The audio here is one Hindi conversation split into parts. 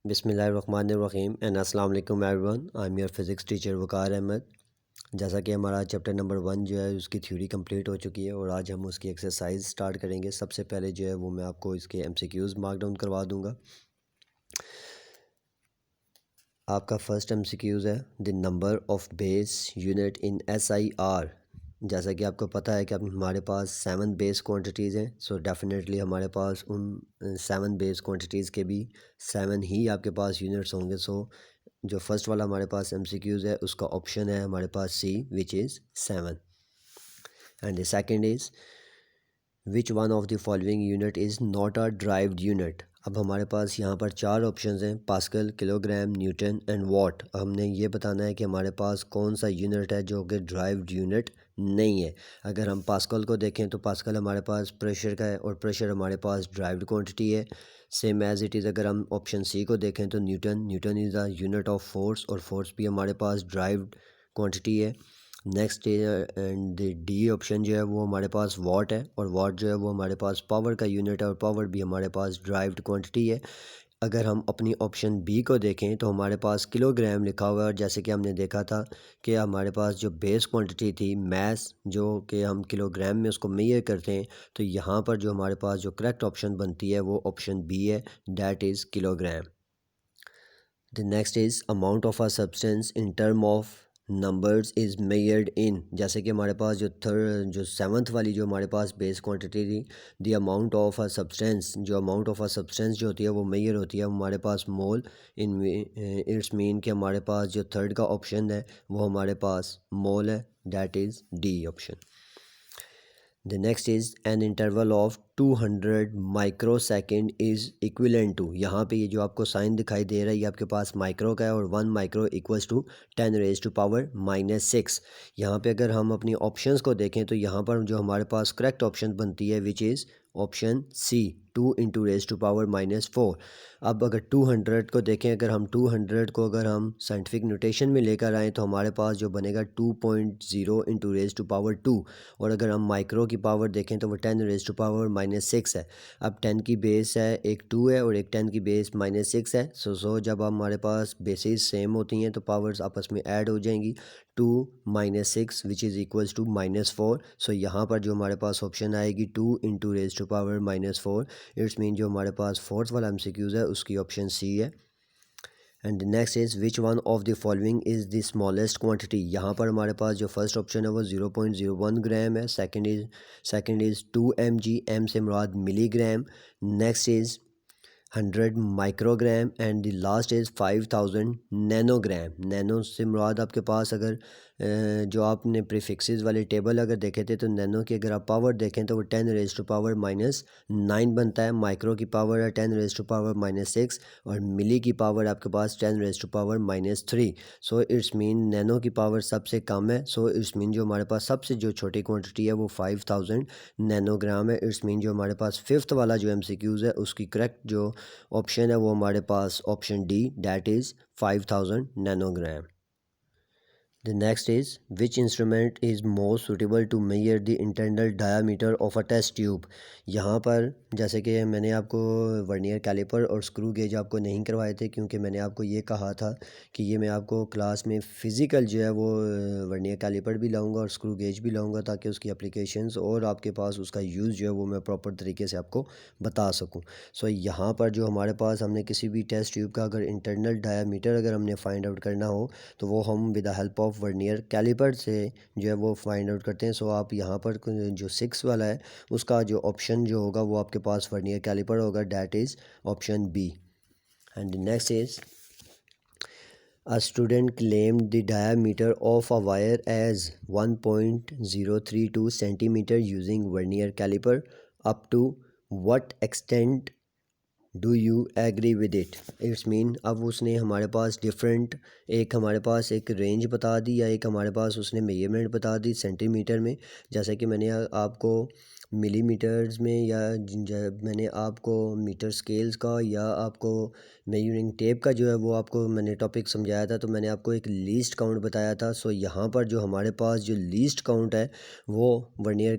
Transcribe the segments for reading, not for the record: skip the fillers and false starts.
बिस्मिल्लाहिर्रहमानिर्रहीम एंड अस्सलाम वालेकुम everyone. I am your physics teacher Waqar Ahmad. जैसा कि हमारा चैप्टर नंबर 1 जो है उसकी थ्योरी कंप्लीट हो चुकी है और आज हम उसकी एक्सरसाइज स्टार्ट करेंगे। सबसे पहले जो है वो मैं आपको इसके एमसीक्यूज़ मार्क डाउन करवा दूंगा। आपका फर्स्ट एमसीक्यूज़ है the number of base unit in SI R। जैसा कि आपको पता है कि अब हमारे पास 7 बेस क्वांटिटीज़ हैं, सो डेफिनेटली हमारे पास उन 7 बेस क्वांटिटीज़ के भी 7 ही आपके पास यूनिट्स होंगे। सो जो फर्स्ट वाला हमारे पास एमसीक्यूज़ है उसका ऑप्शन है हमारे पास C, which is 7। And the second is which one of the following unit is not a derived unit. अब हमारे पास यहाँ पर 4 ऑप्शंस हैं, pascal, kilogram, newton and watt. हमने ये बताना है कि हमारे पास कौन सा यूनिट है जो कि ड्राइव्ड यूनिट नहीं है। अगर हम पास्कल को देखें तो पास्कल हमारे पास प्रेशर का है और प्रेशर हमारे पास ड्राइव्ड क्वांटिटी है। सेम एज़ इट इज़ अगर हम ऑप्शन सी को देखें तो Newton is the unit of force और फोर्स भी हमारे पास ड्राइव्ड क्वांटिटी है। नेक्स्ट एंड डी ऑप्शन जो है वो हमारे पास वॉट है और वॉट जो है वो हमारे पास पावर का यूनिट है और पावर भी हमारे पास ड्राइव्ड क्वांटिटी है। अगर हम अपनी ऑप्शन बी को देखें तो हमारे पास किलोग्राम लिखा हुआ है और जैसे कि हमने देखा था कि हमारे पास जो बेस क्वांटिटी थी मैस, जो कि हम किलोग्राम में उसको मेजर करते हैं, तो यहाँ पर जो हमारे पास जो करेक्ट ऑप्शन बनती है वो ऑप्शन बी है, that is kilogram. The next is amount of a substance in term of numbers is measured in. जैसे कि हमारे पास जो सेवन्थ वाली जो हमारे पास बेस क्वांटिटी थी, the amount of a substance, जो अमाउंट ऑफ अ सब्सटेंस जो होती है वो मेजर होती है हमारे पास मोल इन। इट्स मीन कि हमारे पास जो थर्ड का ऑप्शन है वो हमारे पास मोल है, that is D option. The next is an interval of 200 microsecond is equivalent to. यहाँ पे ये जो आपको साइन दिखाई दे रहा है ये आपके पास माइक्रो का है और 1 माइक्रो इक्वल्स टू 10⁻⁻⁻⁶। यहाँ पे अगर हम अपनी ऑप्शंस को देखें तो यहाँ पर जो हमारे पास करेक्ट ऑप्शन बनती है विच इज़ ऑप्शन सी, 2 × 10⁻⁴। अब अगर 200 को देखें, अगर हम 200 को अगर हम साइंटिफिक नोटेशन में लेकर आएँ तो हमारे पास जो बनेगा 2.0 × 10⁻²। और अगर हम माइक्रो की पावर देखें तो वो 10⁻⁻6 है। अब 10 की बेस है, एक 2 है और एक 10 की बेस -6 है। सो जब हमारे पास बेसिस सेम होती हैं तो पावर्स आपस में ऐड हो जाएंगी, 2 - 6 विच इज़ इक्वल्स टू -4। सो यहाँ पर जो हमारे पास ऑप्शन आएगी 2 × 10⁻⁻4। इट्स मीन जो हमारे पास फोर्थ वाला एमसीक्यूज़ है उसकी ऑप्शन सी है। And next is which one of the following is the smallest quantity. यहाँ पर हमारे पास जो फर्स्ट ऑप्शन है वो 0.01 ग्राम है। सेकंड इज़ 2 mg, एम से मुराद milligram. Next is 100 microgram and the last is 5000 nanogram. Nano से मुराद आपके पास अगर जो आपने प्रीफिक्सेस वाले टेबल अगर देखे थे तो नैनो की अगर आप पावर देखें तो वो 10⁻⁻9 बनता है। माइक्रो की पावर है 10⁻⁻6 और मिली की पावर आपके पास 10⁻⁻3। सो इट्स मीन नैनो की पावर सबसे कम है। सो इट्स मीन जो हमारे पास सबसे जो छोटी क्वांटिटी है वो 5000 नैनोग्राम है। इट्स मीन जो हमारे पास फिफ्थ वाला जो एमसीक्यूज़ है उसकी करेक्ट जो ऑप्शन है वो हमारे पास option D, that is 5000 nanogram. The next is which instrument is most suitable to measure the internal diameter of a test tube। यहाँ पर जैसे कि मैंने आपको वर्नियर कैलिपर और स्क्रू गेज आपको नहीं करवाए थे क्योंकि मैंने आपको ये कहा था कि ये मैं आपको क्लास में फ़िज़िकल जो है वो वर्नियर कैलिपर भी लाऊंगा और स्क्रू गेज भी लाऊंगा ताकि उसकी एप्लीकेशंस और आपके पास उसका यूज़ जो है वो मैं प्रॉपर तरीके से आपको बता सकूं। सो यहाँ पर जो हमारे पास हमने किसी भी टेस्ट ट्यूब का अगर इंटरनल डायामीटर अगर हमने फाइंड आउट करना हो तो वो हम with the help of vernier calliper से जो है वो फाइंड आउट करते हैं। सो आप यहाँ पर जो 6 वाला है उसका जो ऑप्शन जो होगा वो आपके पास वर्नियर कैलिपर होगा, that is option B. And next is A student claimed the diameter of a wire as 1.032 centimeter using vernier caliper. Up to what extent do you agree with it. It's mean अब उसने हमारे पास डिफरेंट, एक हमारे पास एक रेंज बता दी या एक हमारे पास उसने मेजरमेंट बता दी सेंटीमीटर में। जैसा कि मैंने आपको मिलीमीटर्स में या जब मैंने आपको मीटर स्केल्स का या आपको मेजरिंग टेप का जो है वो आपको मैंने टॉपिक समझाया था, तो मैंने आपको एक लीस्ट काउंट बताया था। सो यहाँ पर जो हमारे पास जो लीस्ट काउंट है वो वर्नियर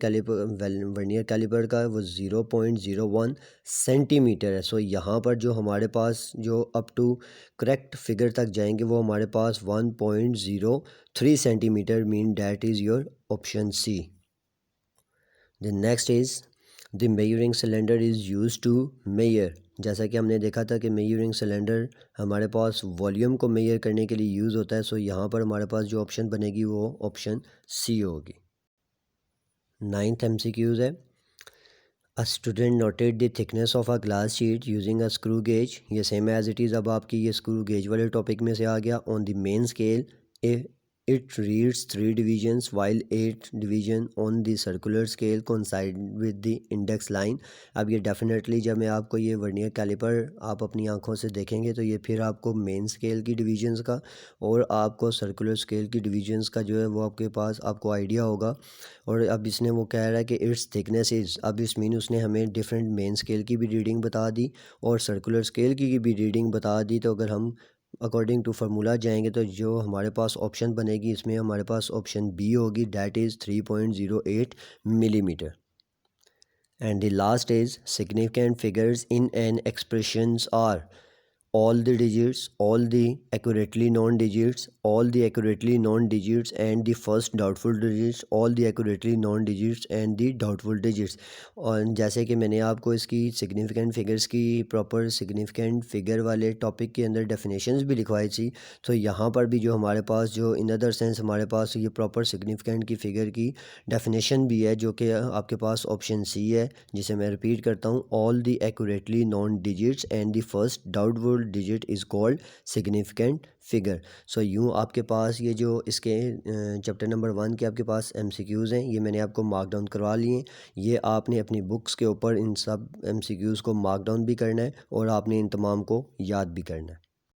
कैलिपर का वो 0.01 सेंटीमीटर है। सो यहाँ पर जो हमारे पास जो अप टू करेक्ट फिगर तक जाएंगे वो हमारे पास 1.03 centimetre, mean that is your option C. The next is the measuring cylinder is use to measure. जैसा कि हमने देखा था कि मेजरिंग सिलेंडर हमारे पास वॉल्यूम को मेयर करने के लिए यूज़ होता है। सो यहाँ पर हमारे पास जो ऑप्शन बनेगी वो ऑप्शन सी होगी। 9th MCQs है, a student noted the thickness of a glass sheet using a screw gauge. ये सेम एज इट इज़ अब आपकी ये स्क्रू गेज वाले टॉपिक में से आ गया। On the main scale it reads 3 divisions while 8 division on the circular scale coincide with the index line। अब ये डेफिनेटली जब मैं आपको ये वर्नियर कैलिपर आप अपनी आंखों से देखेंगे तो ये फिर आपको मेन स्केल की डिविजन्स का और आपको सर्कुलर स्केल की डिविजन्स का जो है वो आपके पास आपको आइडिया होगा। और अब इसने वो कह रहा है कि इट्स थिकनेस इज़, अब इस मीन उसने हमें डिफरेंट मेन स्केल की भी रीडिंग बता दी और सर्कुलर स्केल की भी रीडिंग बता दी। तो अगर हम अकॉर्डिंग टू फार्मूला जाएंगे तो जो हमारे पास ऑप्शन बनेगी इसमें हमारे पास ऑप्शन बी होगी, that is 3.08 millimetre. And the last is significant figures in an expressions are all the digits, all the accurately known digits, all the accurately known digits and the first doubtful digits, all the accurately known digits and the doubtful digits। और जैसे कि मैंने आपको इसकी सिग्निफिकेंट फिगर्स की प्रॉपर सिग्निफिकेंट फिगर वाले टॉपिक के अंदर डेफिनेशंस भी लिखवाई थी, तो यहाँ पर भी जो हमारे पास जो इन अदर सेंस हमारे पास ये प्रॉपर सिग्निफिकेंट की फ़िगर की डेफिनेशन भी है जो कि आपके पास ऑप्शन सी है, जिसे मैं रिपीट करता हूँ, all the accurately known digits and the first doubtful digit is called significant figure. So यूँ आपके पास ये जो इसके चैप्टर नंबर 1 के आपके पास MCQs हैं ये मैंने आपको मार्क डाउन करवा लिए हैं। ये आपने अपनी बुक्स के ऊपर इन सब MCQs को मार्क डाउन भी करना है और आपने इन तमाम को याद भी करना है।